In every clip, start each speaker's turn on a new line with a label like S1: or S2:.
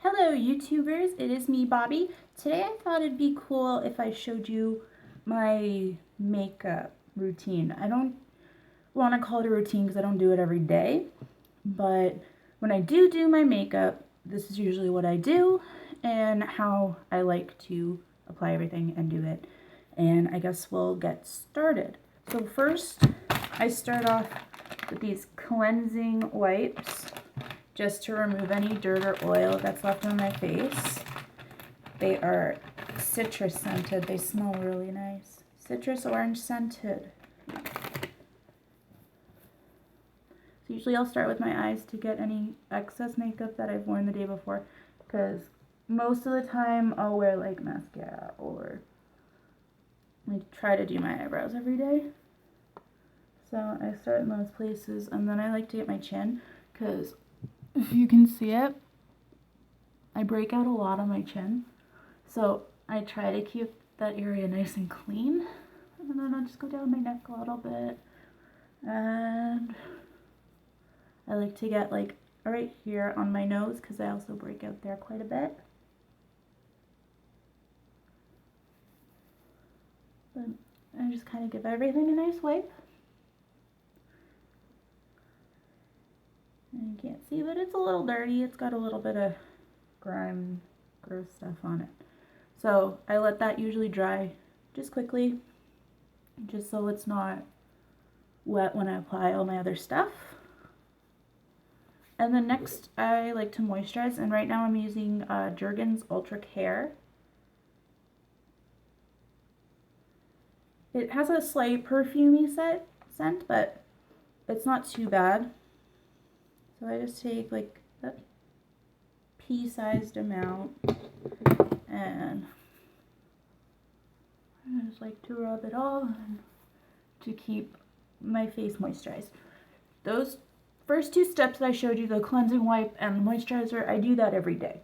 S1: Hello YouTubers, it is me Bobby. Today I thought it'd be cool if I showed you my makeup routine. I don't want to call it a routine because I don't do it every day, but when I do my makeup, this is usually what I do and how I like to apply everything and do it. And I guess we'll get started. So first, I start off with these cleansing wipes just to remove any dirt or oil that's left on my face. They are citrus scented. They smell really nice. Citrus orange scented. So usually I'll start with my eyes to get any excess makeup that I've worn the day before, because most of the time I'll wear like mascara or like try to do my eyebrows every day. So I start in those places, and then I like to get my chin, because if you can see it, I break out a lot on my chin. So I try to keep that area nice and clean. And then I'll just go down my neck a little bit. And I like to get like right here on my nose, because I also break out there quite a bit. But I just kind of give everything a nice wipe. And you can't see, but it's a little dirty. It's got a little bit of grime, gross stuff on it. So I let that usually dry just quickly, just so it's not wet when I apply all my other stuff. And then next I like to moisturize, and right now I'm using Jergens Ultra Care. It has a slight perfumey scent, but it's not too bad. So I just take like a pea-sized amount, and I just like to rub it all to keep my face moisturized. Those first two steps that I showed you, the cleansing wipe and the moisturizer, I do that every day,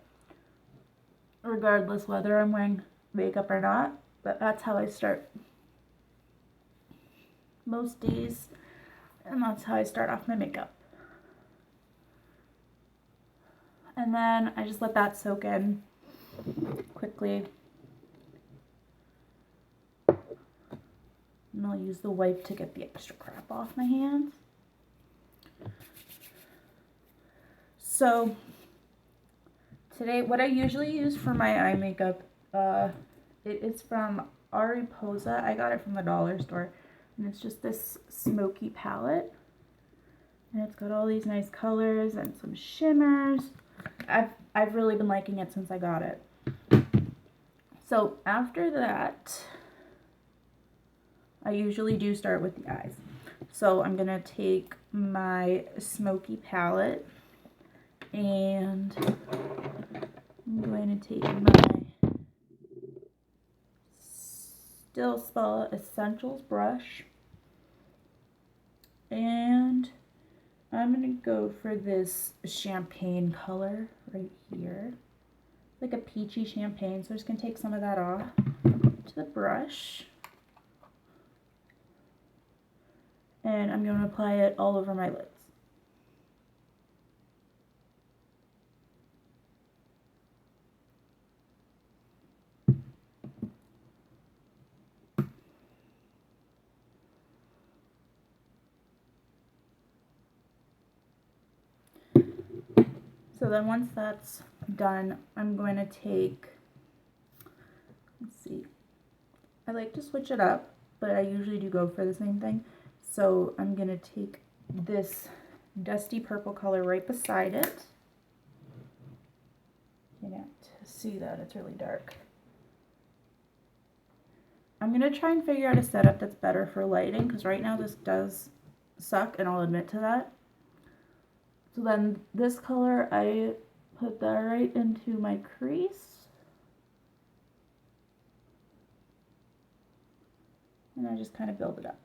S1: regardless whether I'm wearing makeup or not. But that's how I start most days, and that's how I start off my makeup. And then I just let that soak in quickly. And I'll use the wipe to get the extra crap off my hands. So today, what I usually use for my eye makeup, it is from Ariposa. I got it from the dollar store, and it's just this smoky palette. And it's got all these nice colors and some shimmers. I've really been liking it since I got it. So after that, I usually do start with the eyes. So I'm gonna take my smoky palette, and I'm going to take my Still Spell Essentials brush, and I'm gonna go for this champagne color right here, like a peachy champagne. So I'm just gonna take some of that off to the brush, and I'm gonna apply it all over my lids. So then once that's done, I'm going to take, let's see, I like to switch it up, but I usually do go for the same thing. So I'm going to take this dusty purple color right beside it. You can't see that, it's really dark. I'm going to try and figure out a setup that's better for lighting, because right now this does suck, and I'll admit to that. So then this color, I put that right into my crease. And I just kind of build it up.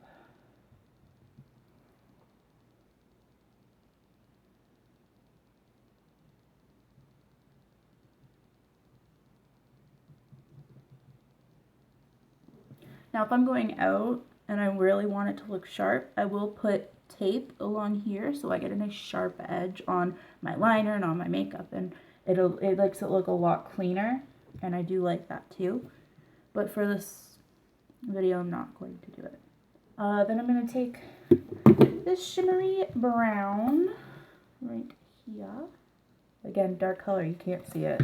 S1: Now if I'm going out and I really want it to look sharp, I will put tape along here so I get a nice sharp edge on my liner and on my makeup. And It makes it look a lot cleaner, and I do like that too. But for this video, I'm not going to do it. Then I'm going to take this shimmery brown right here. Again, dark color, you can't see it.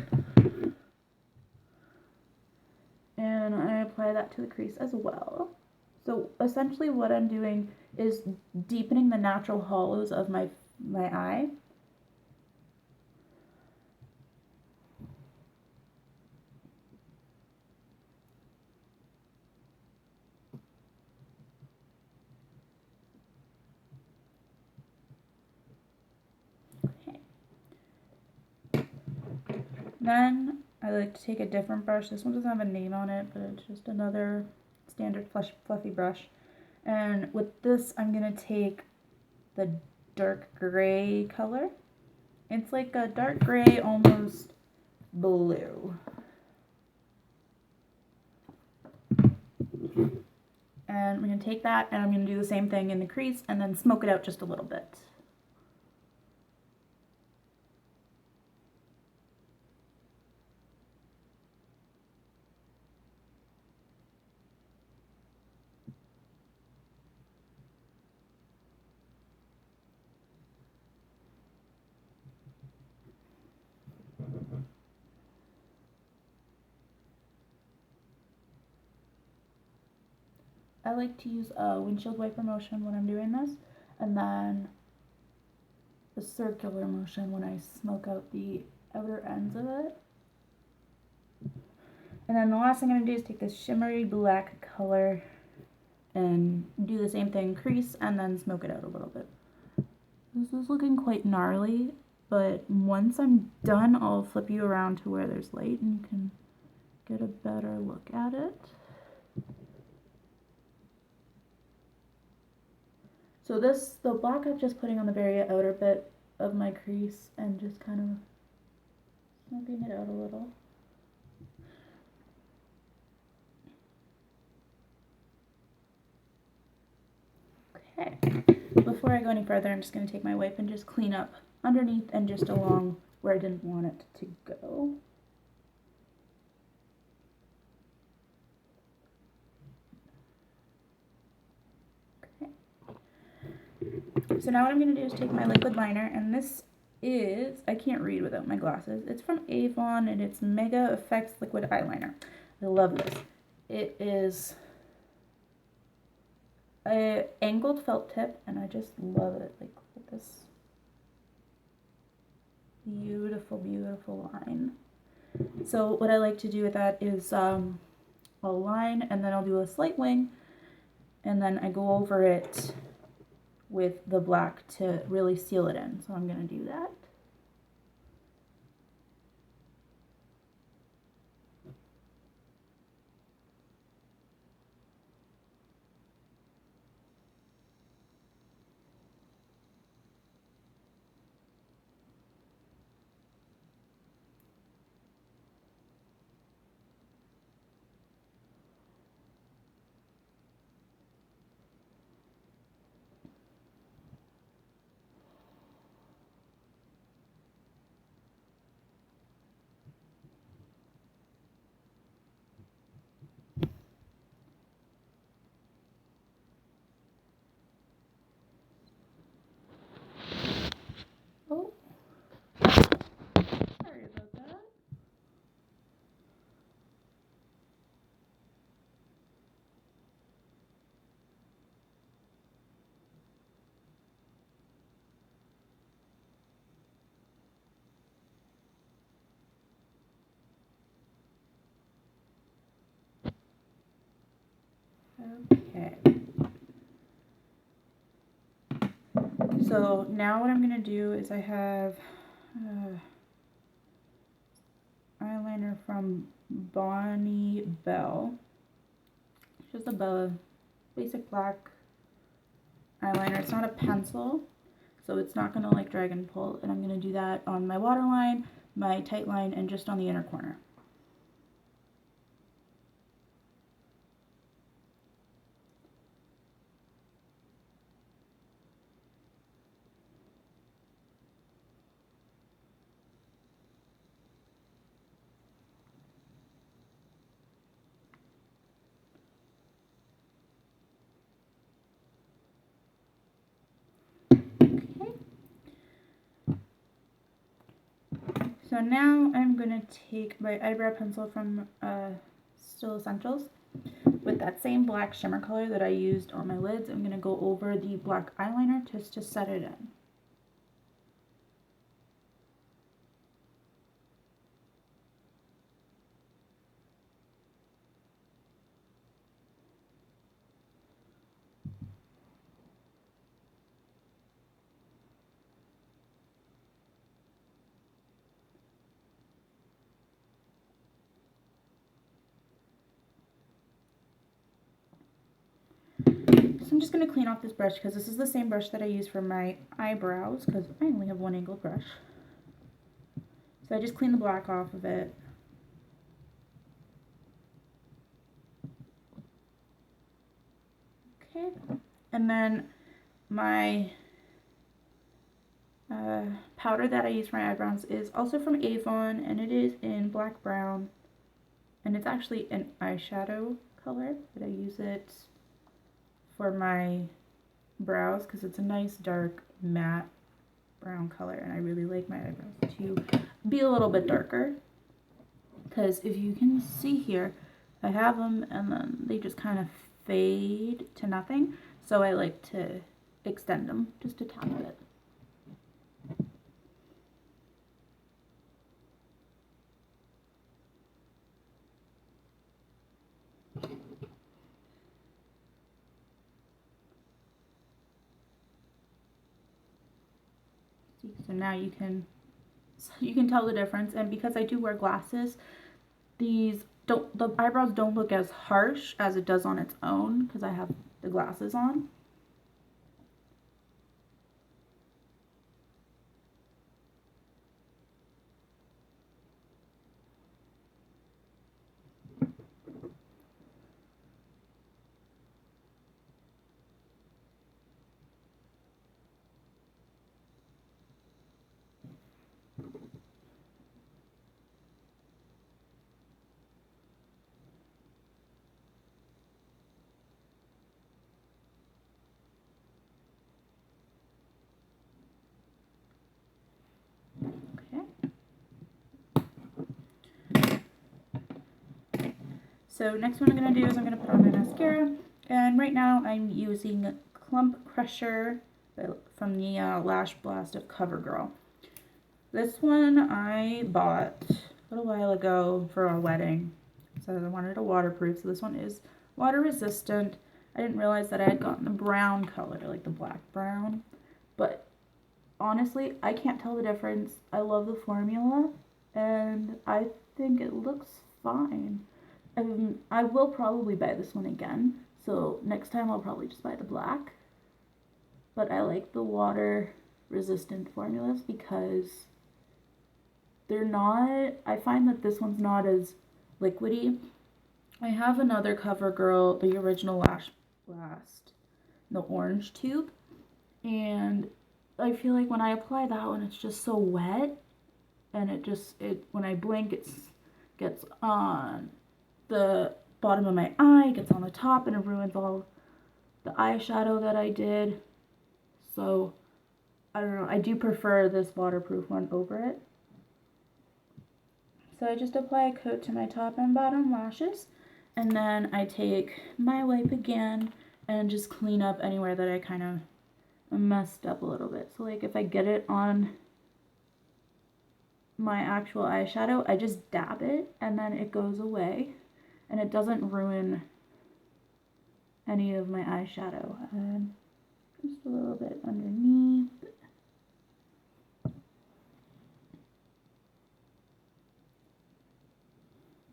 S1: And I apply that to the crease as well. So essentially what I'm doing is deepening the natural hollows of my eye. Okay. Then I like to take a different brush. This one doesn't have a name on it, but it's just another standard fluffy brush. And with this, I'm going to take the dark gray color. It's like a dark gray, almost blue. And I'm going to take that and I'm going to do the same thing in the crease and then smoke it out just a little bit. I like to use a windshield wiper motion when I'm doing this, and then the circular motion when I smoke out the outer ends of it. And then the last thing I'm going to do is take this shimmery black color and do the same thing, crease, and then smoke it out a little bit. This is looking quite gnarly, but once I'm done, I'll flip you around to where there's light and you can get a better look at it. So the black I'm just putting on the very outer bit of my crease and just kind of smoking it out a little. Okay, before I go any further, I'm just going to take my wipe and just clean up underneath and just along where I didn't want it to go. So now what I'm going to do is take my liquid liner, and this is, I can't read without my glasses, it's from Avon, and it's Mega Effects Liquid Eyeliner. I love this. It is a angled felt tip, and I just love it. Like, look at this beautiful, beautiful line. So what I like to do with that is a line, and then I'll do a slight wing, and then I go over it with the black to really seal it in. So I'm going to do that. Oh, sorry about that. Okay. So now what I'm going to do is I have eyeliner from Bonnie Bell. It's just a basic black eyeliner. It's not a pencil, so it's not going to like drag and pull. And I'm going to do that on my waterline, my tight line, and just on the inner corner. So now I'm going to take my eyebrow pencil from Still Essentials with that same black shimmer color that I used on my lids. I'm going to go over the black eyeliner just to set it in. So I'm just going to clean off this brush because this is the same brush that I use for my eyebrows because I only have one angled brush. So I just clean the black off of it. Okay, and then my powder that I use for my eyebrows is also from Avon, and it is in black brown, and it's actually an eyeshadow color, but I use it for my brows because it's a nice dark matte brown color, and I really like my eyebrows to be a little bit darker because if you can see here, I have them and then they just kind of fade to nothing, so I like to extend them just a tad bit. So now you can tell the difference, and because I do wear glasses, the eyebrows don't look as harsh as it does on its own because I have the glasses on. So next one I'm going to do is I'm going to put on my mascara, and right now I'm using Clump Crusher from the Lash Blast of CoverGirl. This one I bought a little while ago for a wedding, so I wanted a waterproof, so this one is water resistant. I didn't realize that I had gotten the brown color, like the black brown, but honestly I can't tell the difference. I love the formula and I think it looks fine. I will probably buy this one again, so next time I'll probably just buy the black. But I like the water resistant formulas because they're not, I find that this one's not as liquidy. I have another CoverGirl, the original Lash Blast, the orange tube, and I feel like when I apply that one, it's just so wet, and when I blink, it gets on the bottom of my eye, gets on the top, and it ruins all the eyeshadow that I did. So I don't know, I do prefer this waterproof one over it. So I just apply a coat to my top and bottom lashes, and then I take my wipe again and just clean up anywhere that I kind of messed up a little bit. So like if I get it on my actual eyeshadow, I just dab it and then it goes away. And it doesn't ruin any of my eyeshadow. And just a little bit underneath.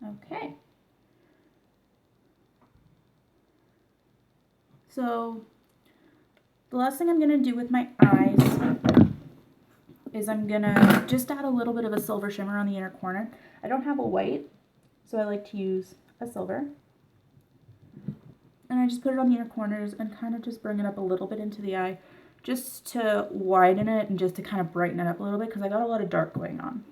S1: Okay. So the last thing I'm going to do with my eyes is I'm going to just add a little bit of a silver shimmer on the inner corner. I don't have a white, so I like to use a silver, and I just put it on the inner corners and kind of just bring it up a little bit into the eye just to widen it and just to kind of brighten it up a little bit because I got a lot of dark going on.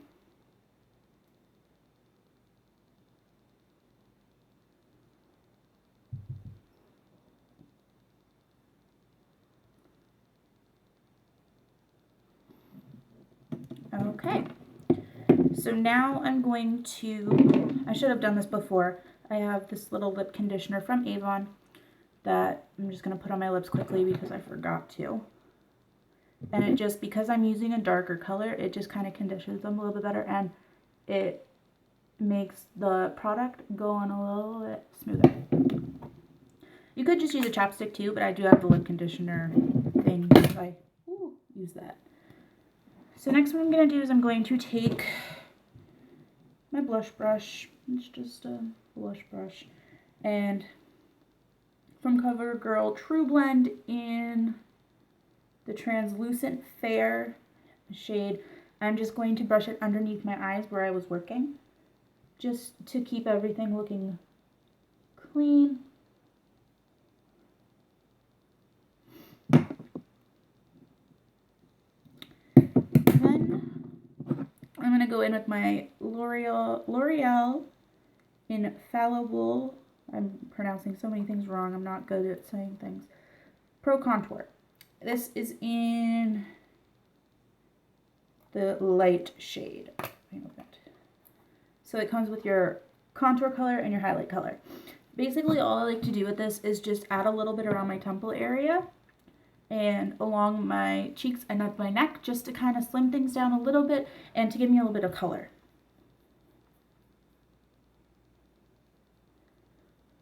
S1: Okay, So now I'm going to, I should have done this before. I have this little lip conditioner from Avon that I'm just going to put on my lips quickly because I forgot to. And it just, because I'm using a darker color, it just kind of conditions them a little bit better, and it makes the product go on a little bit smoother. You could just use a chapstick too, but I do have the lip conditioner thing, so I use that. So next what I'm going to do is I'm going to take my blush brush. It's just a blush brush. And from CoverGirl True Blend in the Translucent Fair shade, I'm just going to brush it underneath my eyes where I was working, just to keep everything looking clean. Then I'm going to go in with my L'Oreal Infallible, I'm pronouncing so many things wrong, I'm not good at saying things, Pro Contour. This is in the light shade. So it comes with your contour color and your highlight color. Basically all I like to do with this is just add a little bit around my temple area and along my cheeks and up my neck, just to kind of slim things down a little bit and to give me a little bit of color.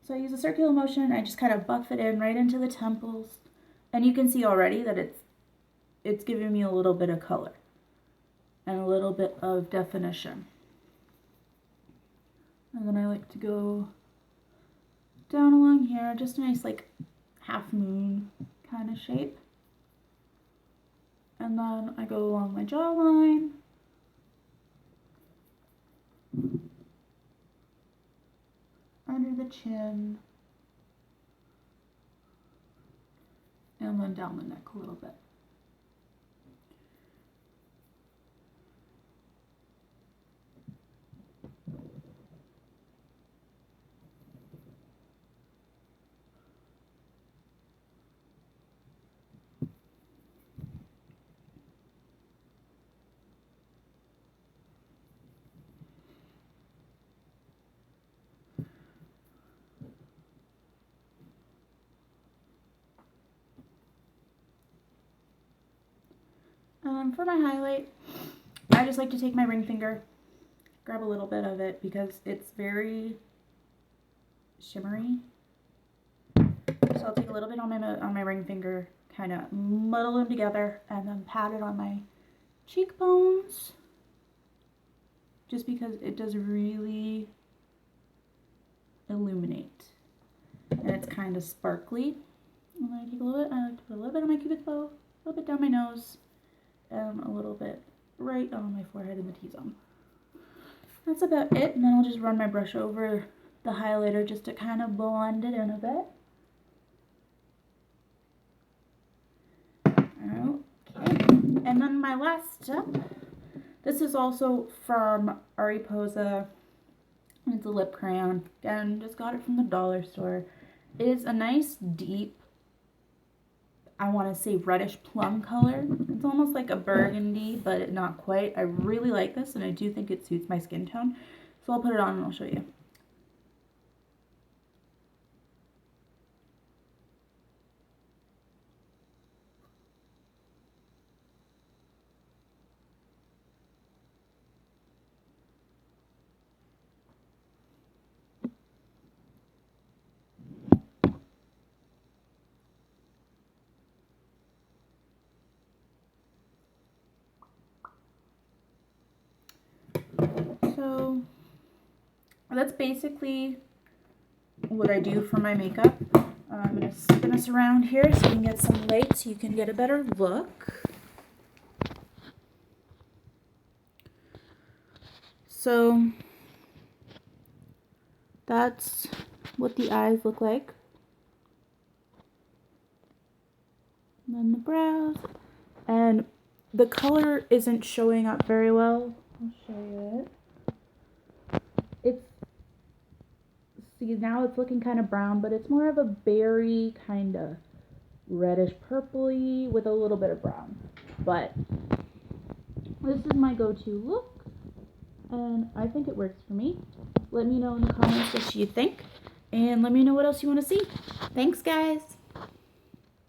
S1: So I use a circular motion and I just kind of buff it in right into the temples. And you can see already that it's giving me a little bit of color and a little bit of definition. And then I like to go down along here, just a nice like half moon kind of shape. And then I go along my jawline. Under the chin. And then down the neck a little bit. For my highlight, I just like to take my ring finger, grab a little bit of it because it's very shimmery. So I'll take a little bit on my ring finger, kind of muddle them together, and then pat it on my cheekbones. Just because it does really illuminate, and it's kind of sparkly. And then I take a little bit, I like to put a little bit on my cupid's bow, a little bit down my nose, and a little bit right on my forehead in the T-zone. That's about it, and then I'll just run my brush over the highlighter just to kind of blend it in a bit. Okay, and then my last step, this is also from Ariposa. It's a lip crayon. Again, just got it from the dollar store. It is a nice deep, I want to say reddish plum color. It's almost like a burgundy, but not quite. I really like this, and I do think it suits my skin tone. So I'll put it on and I'll show you. So that's basically what I do for my makeup. I'm going to spin this around here so you can get some light so you can get a better look. So that's what the eyes look like. And then the brows. And the color isn't showing up very well. I'll show you it. See, now it's looking kind of brown, but it's more of a berry kind of reddish purpley with a little bit of brown. But this is my go-to look. and I think it works for me. Let me know in the comments what you think, and let me know what else you want to see. Thanks, guys.